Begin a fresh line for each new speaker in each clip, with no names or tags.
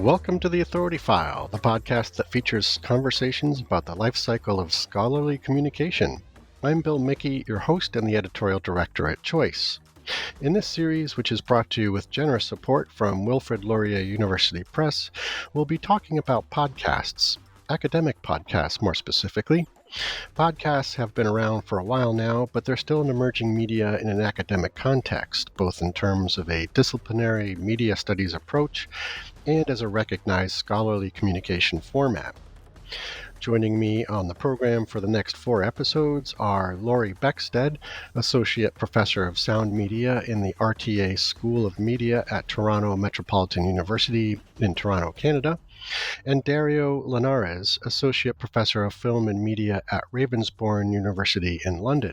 Welcome to The Authority File, the podcast that features conversations about the life cycle of scholarly communication. I'm Bill Mickey, your host and the editorial director at Choice. In this series, which is brought to you with generous support from Wilfrid Laurier University Press, we'll be talking about podcasts, academic podcasts more specifically. Podcasts have been around for a while now, but they're still an emerging media in an academic context, both in terms of a disciplinary media studies approach and as a recognized scholarly communication format. Joining me on the program for the next 4 episodes are Lori Beckstead, Associate Professor of Sound Media in the RTA School of Media at Toronto Metropolitan University in Toronto, Canada, and Dario Llinares, Associate Professor of Film and Media at Ravensbourne University in London.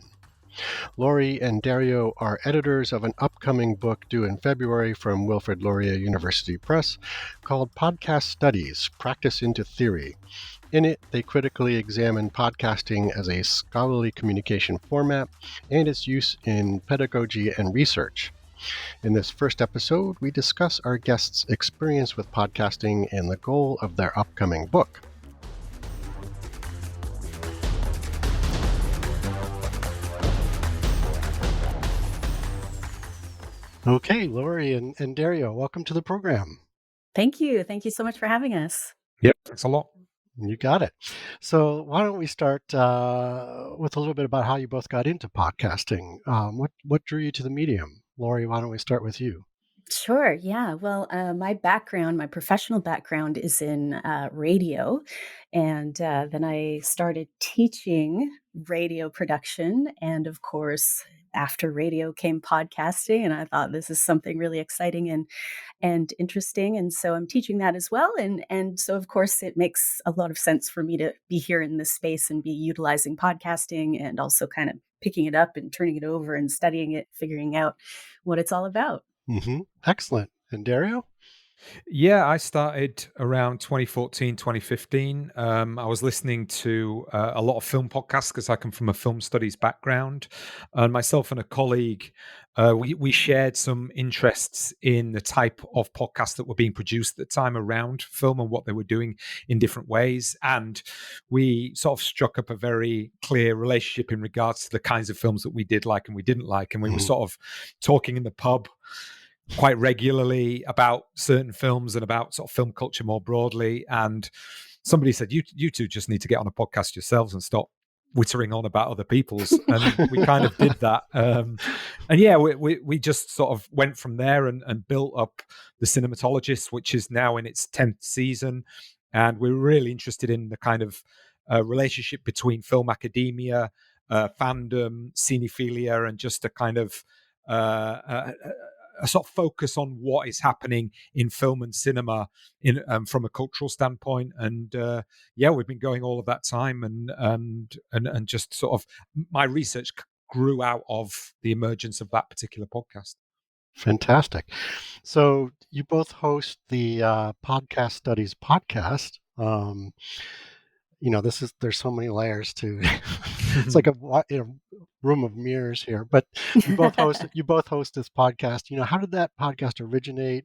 Lori and Dario are editors of an upcoming book due in February from Wilfrid Laurier University Press called Podcast Studies, Practice into Theory. In it, they critically examine podcasting as a scholarly communication format and its use in pedagogy and research. In this first episode, we discuss our guests' experience with podcasting and the goal of their upcoming book. Okay, Lori and Dario, welcome to the program.
Thank you. Thank you so much for having us.
Yep, thanks a lot.
You got it. So why don't we start with a little bit about how you both got into podcasting? What drew you to the medium? Lori, why don't we start with you?
Sure. Yeah. Well, my professional background is in radio. And then I started teaching radio production. And of course, after radio came podcasting. And I thought this is something really exciting and interesting. And so I'm teaching that as well. And so, of course, it makes a lot of sense for me to be here in this space and be utilizing podcasting and also kind of picking it up and turning it over and studying it, figuring out what it's all about.
Mm-hmm. Excellent. And Dario?
Yeah, I started around 2014, 2015. I was listening to a lot of film podcasts because I come from a film studies background. And myself and a colleague, we shared some interests in the type of podcasts that were being produced at the time around film and what they were doing in different ways. And we sort of struck up a very clear relationship in regards to the kinds of films that we did like and we didn't like. And we were sort of talking in the pub quite regularly about certain films and about sort of film culture more broadly. And somebody said, you two just need to get on a podcast yourselves and stop wittering on about other people's. And we kind of did that. And yeah, we just sort of went from there and built up the Cinematologists, which is now in its 10th season. And we're really interested in the kind of relationship between film academia, fandom, cinephilia, and just a kind of a sort of focus on what is happening in film and cinema in from a cultural standpoint. And yeah, we've been going all of that time, and just sort of my research grew out of the emergence of that particular podcast.
Fantastic. So you both host the Podcast Studies podcast. There's so many layers to it's like a room of mirrors here, but you both host this podcast. How did that podcast originate,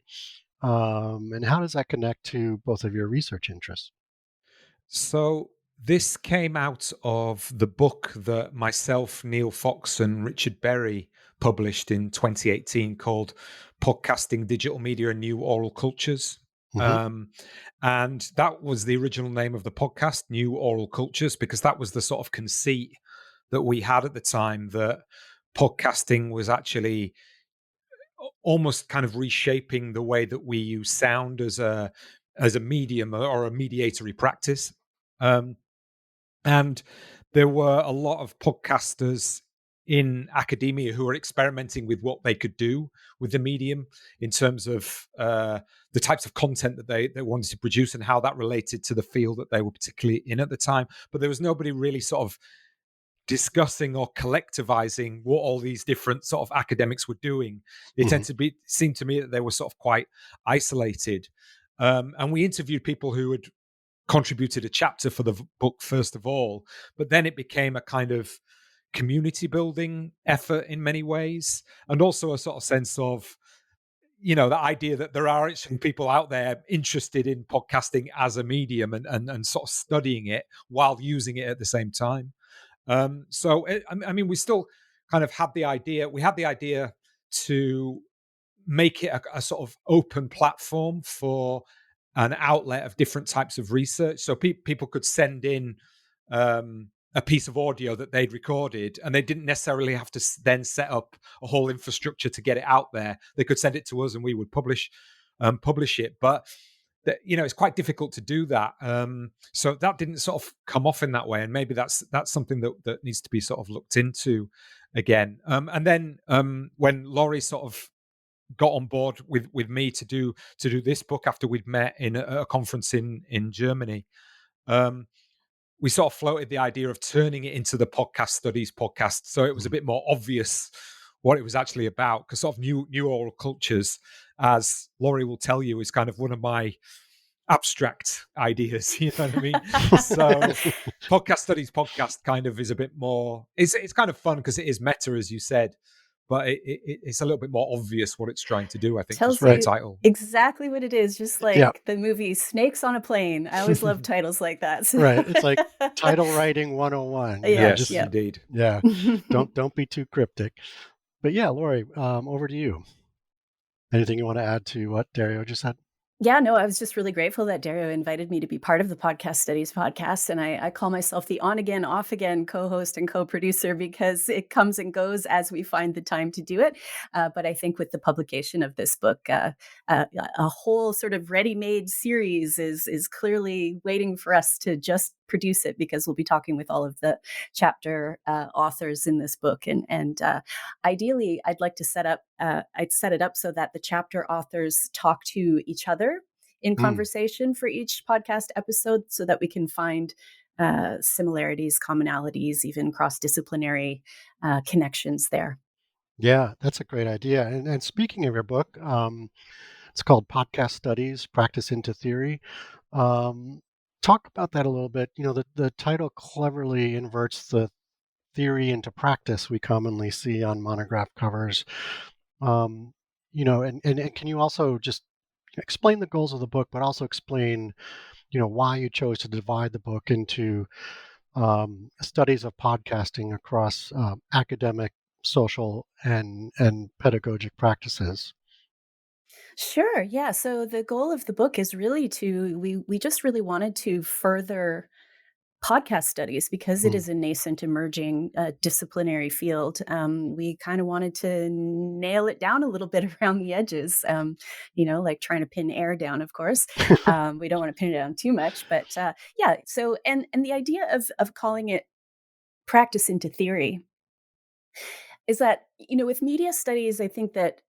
and how does that connect to both of your research interests?
So this came out of the book that myself, Neil Fox, and Richard Berry published in 2018 called Podcasting, Digital Media and New Oral Cultures. And that was the original name of the podcast, New Oral Cultures, because that was the sort of conceit that we had at the time, that podcasting was actually almost kind of reshaping the way that we use sound as a medium or a mediatory practice. And there were a lot of podcasters in academia who are experimenting with what they could do with the medium in terms of the types of content that they wanted to produce and how that related to the field that they were particularly in at the time. But there was nobody really sort of discussing or collectivizing what all these different sort of academics were doing. It seemed to me that they were sort of quite isolated. And we interviewed people who had contributed a chapter for the book first of all, but then it became a kind of community building effort in many ways, and also a sort of sense of, the idea that there are some people out there interested in podcasting as a medium and sort of studying it while using it at the same time. We still kind of had the idea. We had the idea to make it a sort of open platform for an outlet of different types of research. So people could send in a piece of audio that they'd recorded, and they didn't necessarily have to then set up a whole infrastructure to get it out there. They could send it to us, and we would publish it. But it's quite difficult to do that. So that didn't sort of come off in that way, and maybe that's something that needs to be sort of looked into again. And then when Lori sort of got on board with me to do this book after we'd met in a conference in Germany, we sort of floated the idea of turning it into the podcast studies podcast, so it was a bit more obvious what it was actually about, because sort of new oral cultures, as Lori will tell you, is kind of one of my abstract ideas, you know what I mean? So podcast studies podcast kind of is a bit more, it's kind of fun because it is meta, as you said, but it's a little bit more obvious what it's trying to do, I think.
Tells
from
you
the title.
exactly what it is, just like the movie Snakes on a Plane. I always love titles like that.
Right. It's like title writing 101.
Yes, indeed.
Yeah. Don't be too cryptic. But yeah, Lori, over to you. Anything you want to add to what Dario just said?
Yeah, no, I was just really grateful that Dario invited me to be part of the Podcast Studies podcast. And I call myself the on again, off again co-host and co-producer, because it comes and goes as we find the time to do it. But I think with the publication of this book, a whole sort of ready-made series is clearly waiting for us to just produce it, because we'll be talking with all of the chapter authors in this book. And ideally, I'd like to set it up so that the chapter authors talk to each other in conversation for each podcast episode, so that we can find similarities, commonalities, even cross-disciplinary connections there.
Yeah, that's a great idea. And speaking of your book, it's called Podcast Studies, Practice into Theory. Talk about that a little bit. The title cleverly inverts the theory into practice we commonly see on monograph covers. And can you also just explain the goals of the book, but also explain, why you chose to divide the book into studies of podcasting across academic, social, and pedagogic practices?
Sure. Yeah. So the goal of the book is really we just really wanted to further podcast studies, because it is a nascent emerging disciplinary field. We kind of wanted to nail it down a little bit around the edges, like trying to pin air down, of course. We don't want to pin it down too much, but yeah. So, and the idea of calling it practice into theory is that, with media studies, I think that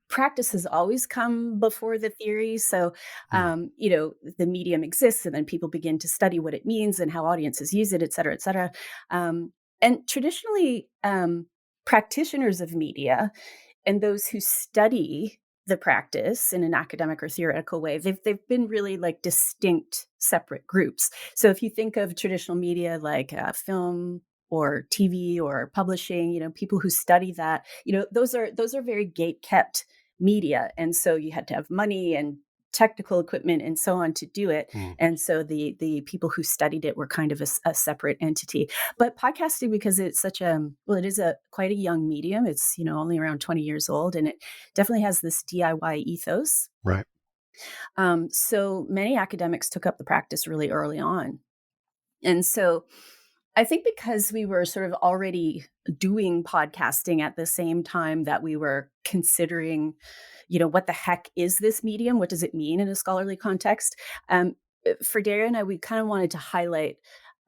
practice has always come before the theory. So, the medium exists, and then people begin to study what it means and how audiences use it, et cetera, et cetera. And traditionally, practitioners of media and those who study the practice in an academic or theoretical way, they've been really like distinct, separate groups. So if you think of traditional media like film or TV or publishing, people who study that, those are very gate kept media. And so you had to have money and technical equipment and so on to do it. And so the people who studied it were kind of a separate entity. But podcasting, because it's it is quite a young medium. It's, only around 20 years old, and it definitely has this DIY ethos.
Right.
So many academics took up the practice really early on. And so I think because we were sort of already doing podcasting at the same time that we were considering, what the heck is this medium? What does it mean in a scholarly context? For Dario and I, we kind of wanted to highlight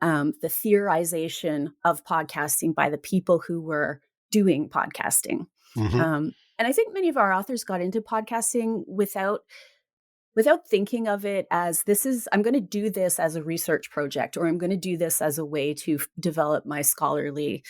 the theorization of podcasting by the people who were doing podcasting. And I think many of our authors got into podcasting without thinking of it as I'm going to do this as a research project, or I'm going to do this as a way to develop my scholarly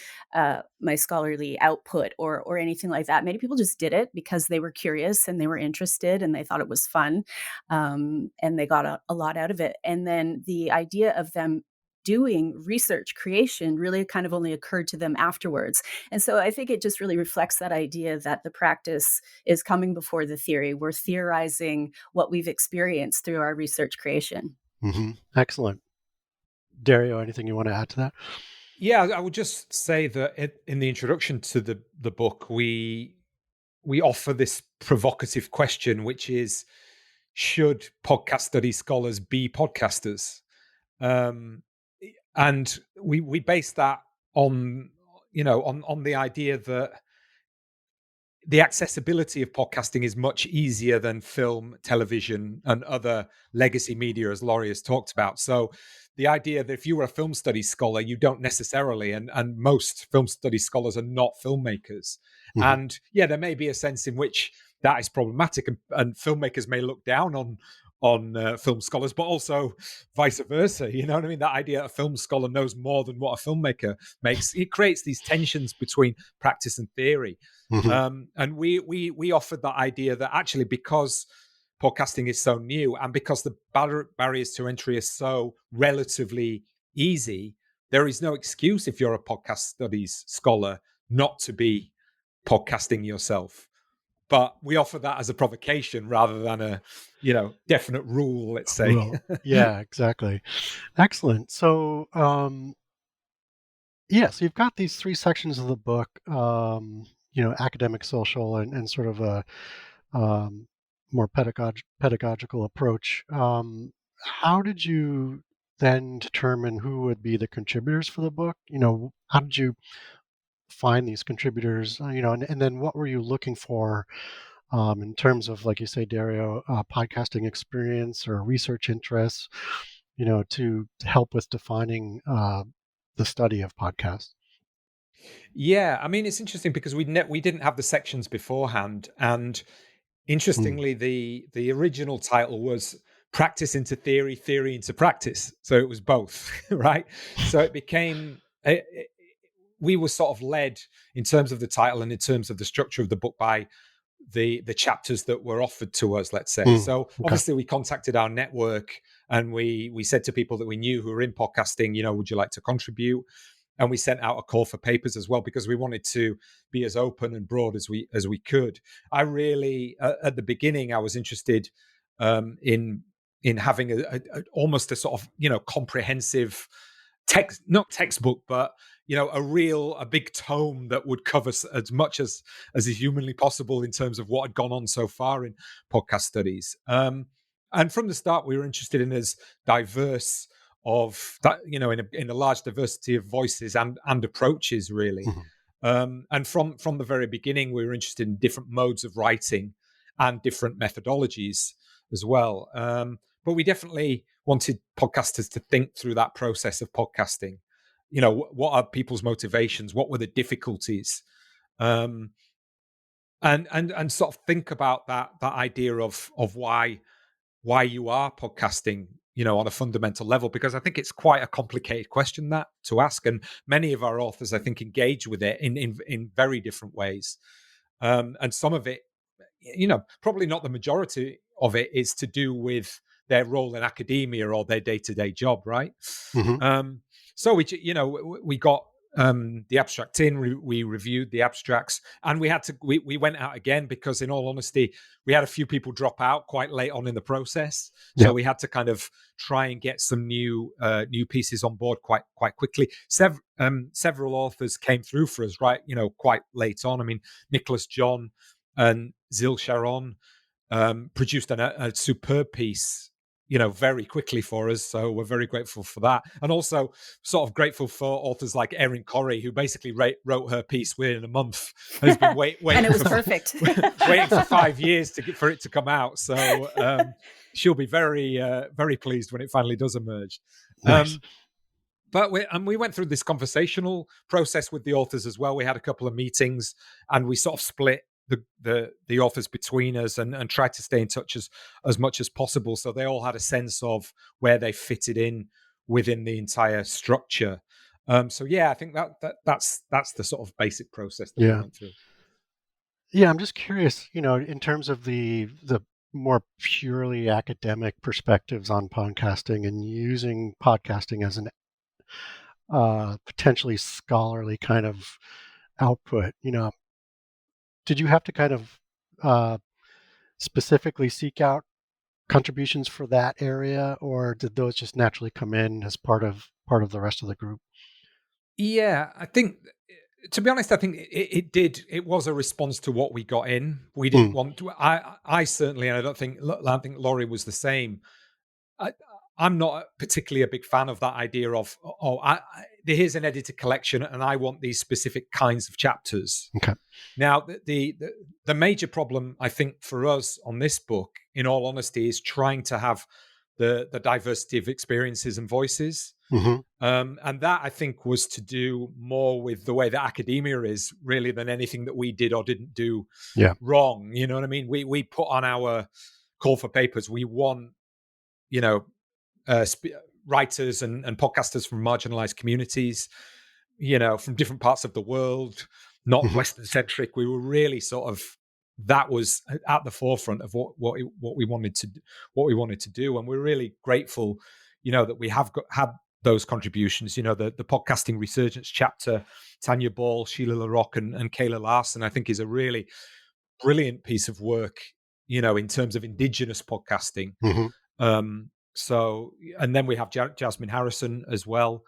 output or anything like that. Many people just did it because they were curious and they were interested and they thought it was fun, and they got a lot out of it. And then the idea of them doing research creation really kind of only occurred to them afterwards. And so I think it just really reflects that idea that the practice is coming before the theory. We're theorizing what we've experienced through our research creation.
Mm-hmm. Excellent. Dario, anything you want to add to that?
Yeah, I would just say that in the introduction to the book, we offer this provocative question, which is, should podcast study scholars be podcasters? And we base that on on the idea that the accessibility of podcasting is much easier than film, television, and other legacy media, as Lori has talked about. So the idea that if you were a film studies scholar, you don't necessarily, and most film studies scholars are not filmmakers.
Mm-hmm.
And yeah, there may be a sense in which that is problematic, and filmmakers may look down on film scholars, but also vice versa. You know what I mean? That idea a film scholar knows more than what a filmmaker makes. It creates these tensions between practice and theory.
Mm-hmm.
And we offered that idea that actually, because podcasting is so new and because the barriers to entry are so relatively easy, there is no excuse if you're a podcast studies scholar not to be podcasting yourself. But we offer that as a provocation rather than a, definite rule, let's say.
Well, yeah, exactly. Excellent. So, so you've got these three sections of the book, academic, social, and sort of a more pedagogical approach. How did you then determine who would be the contributors for the book? How did you find these contributors? And then what were you looking for in terms of, like you say, Dario, podcasting experience or research interests, to help with defining the study of podcasts?
Yeah, I mean, it's interesting because we didn't have the sections beforehand, and interestingly, the original title was "Practice into Theory, Theory into Practice," so it was both, right? So it became we were sort of led in terms of the title and in terms of the structure of the book by the chapters that were offered to us, let's say. So
Okay.
obviously we contacted our network and we said to people that we knew who were in podcasting, would you like to contribute? And we sent out a call for papers as well because we wanted to be as open and broad as we could. I really at the beginning I was interested in having a almost a sort of comprehensive text, not textbook, but a big tome that would cover as much as is humanly possible in terms of what had gone on so far in podcast studies. And from the start, we were interested in as diverse of that, in a large diversity of voices and approaches, really.
Mm-hmm.
And from the very beginning, we were interested in different modes of writing and different methodologies as well. But we definitely wanted podcasters to think through that process of podcasting. What are people's motivations? What were the difficulties? And sort of think about that idea of why you are podcasting, on a fundamental level, because I think it's quite a complicated question that to ask, and many of our authors, I think, engage with it in very different ways. And some of it, probably not the majority of it, is to do with their role in academia or their day-to-day job, right?
Mm-hmm.
So we got the abstract in, we reviewed the abstracts, and we went out again because, in all honesty, we had a few people drop out quite late on in the process. So we had to kind of try and get some new pieces on board quite quickly. Several authors came through for us, right? Quite late on. I mean, Nicholas John and Zil Sharon produced a superb piece, very quickly for us. So we're very grateful for that. And also sort of grateful for authors like Erin Corrie, who basically wrote her piece within a month and has been waiting.
And it was perfect.
waiting for 5 years for it to come out. So she'll be very, very pleased when it finally does emerge.
Nice.
But we went through this conversational process with the authors as well. We had a couple of meetings and we sort of split the authors between us and tried to stay in touch as much as possible, so they all had a sense of where they fitted in within the entire structure. So yeah, I think that's the sort of basic process that we went through.
Yeah, I'm just curious, in terms of the more purely academic perspectives on podcasting and using podcasting as an potentially scholarly kind of output. Did you have to kind of specifically seek out contributions for that area, or did those just naturally come in as part of the rest of the group?
Yeah, I think, to be honest, I think it did. It was a response to what we got in. We didn't
Mm,
want to. I certainly, and I don't think Laurie was the same. I, I'm not particularly a big fan of that idea of, here's an edited collection, and I want these specific kinds of chapters.
okay.
Now, the major problem I think for us on this book, in all honesty, is trying to have the diversity of experiences and voices.
Hmm.
And that, I think, was to do more with the way that academia is, really, than anything that we did or didn't do
Yeah.
wrong. You know what I mean? We put on our call for papers, we want, you know, writers and podcasters from marginalized communities, from different parts of the world, not
Hmm.
Western centric. We were really sort of, that was at the forefront of what we wanted to do, and we're really grateful, that we have had those contributions. The podcasting resurgence chapter, Tanya Ball, Sheila LaRocque, and Kayla Larson, I think, is a really brilliant piece of work, in terms of indigenous podcasting.
Hmm.
So, and then we have Jasmine Harrison as well,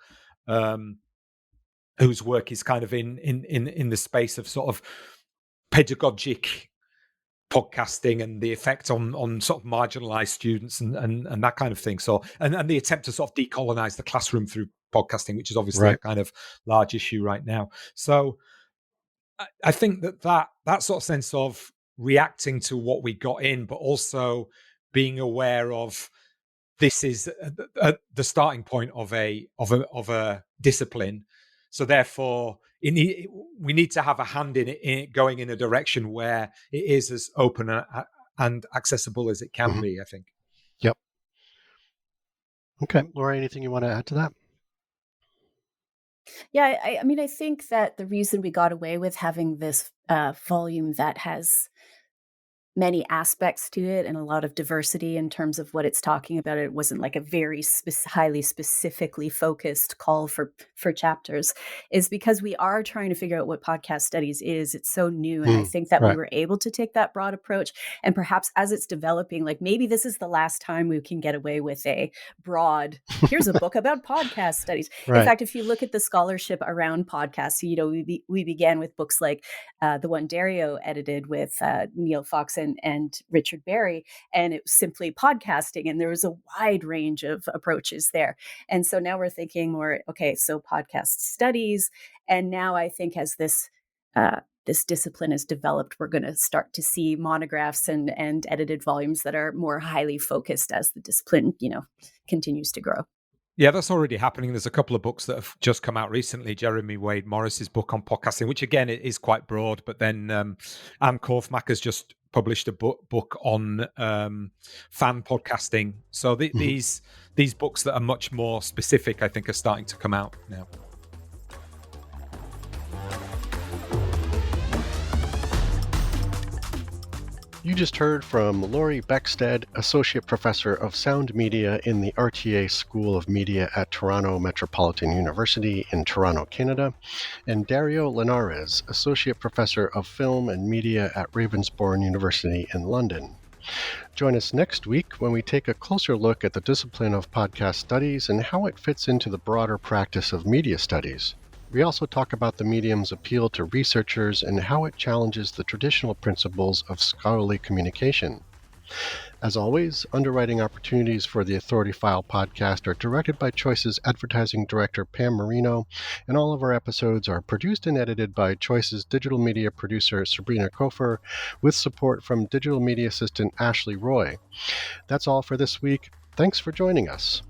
whose work is kind of in the space of sort of pedagogic podcasting and the effect on sort of marginalized students and that kind of thing. So, and the attempt to sort of decolonize the classroom through podcasting, which is obviously a
Right.
kind of large issue right now. So, I think that sort of sense of reacting to what we got in, but also being aware of, this is the starting point of a discipline. So therefore, we need to have a hand in it going in a direction where it is as open and accessible as it can
Hmm.
be, I think.
Yep. Okay. Laura, anything you want to add to that?
Yeah, I mean, I think that the reason we got away with having this volume that has many aspects to it and a lot of diversity in terms of what it's talking about. It wasn't like a very highly specifically focused call for chapters, is because we are trying to figure out what podcast studies is. It's so new. And I
Mm,
think that we
right.
were able to take that broad approach. And perhaps as it's developing, like maybe this is the last time we can get away with a broad, here's a book about podcast studies. In
Right.
fact, if you look at the scholarship around podcasts, we began with books like the one Dario edited with Neil Fox and Richard Berry, and it was simply podcasting, and there was a wide range of approaches there. And so now we're thinking more, okay, so podcast studies, and now I think as this discipline is developed, we're going to start to see monographs and edited volumes that are more highly focused as the discipline, continues to grow.
Yeah, that's already happening. There's a couple of books that have just come out recently. Jeremy Wade Morris's book on podcasting, which again is quite broad, but then Anne Korfmack has just published a book on fan podcasting. So
Mhm.
these books that are much more specific, I think, are starting to come out now.
You just heard from Lori Beckstead, Associate Professor of Sound Media in the RTA School of Media at Toronto Metropolitan University in Toronto, Canada, and Dario Llinares, Associate Professor of Film and Media at Ravensbourne University in London. Join us next week when we take a closer look at the discipline of podcast studies and how it fits into the broader practice of media studies. We also talk about the medium's appeal to researchers and how it challenges the traditional principles of scholarly communication. As always, underwriting opportunities for the Authority File podcast are directed by Choice's advertising director Pam Marino, and all of our episodes are produced and edited by Choice's digital media producer Sabrina Kofer, with support from digital media assistant Ashley Roy. That's all for this week. Thanks for joining us.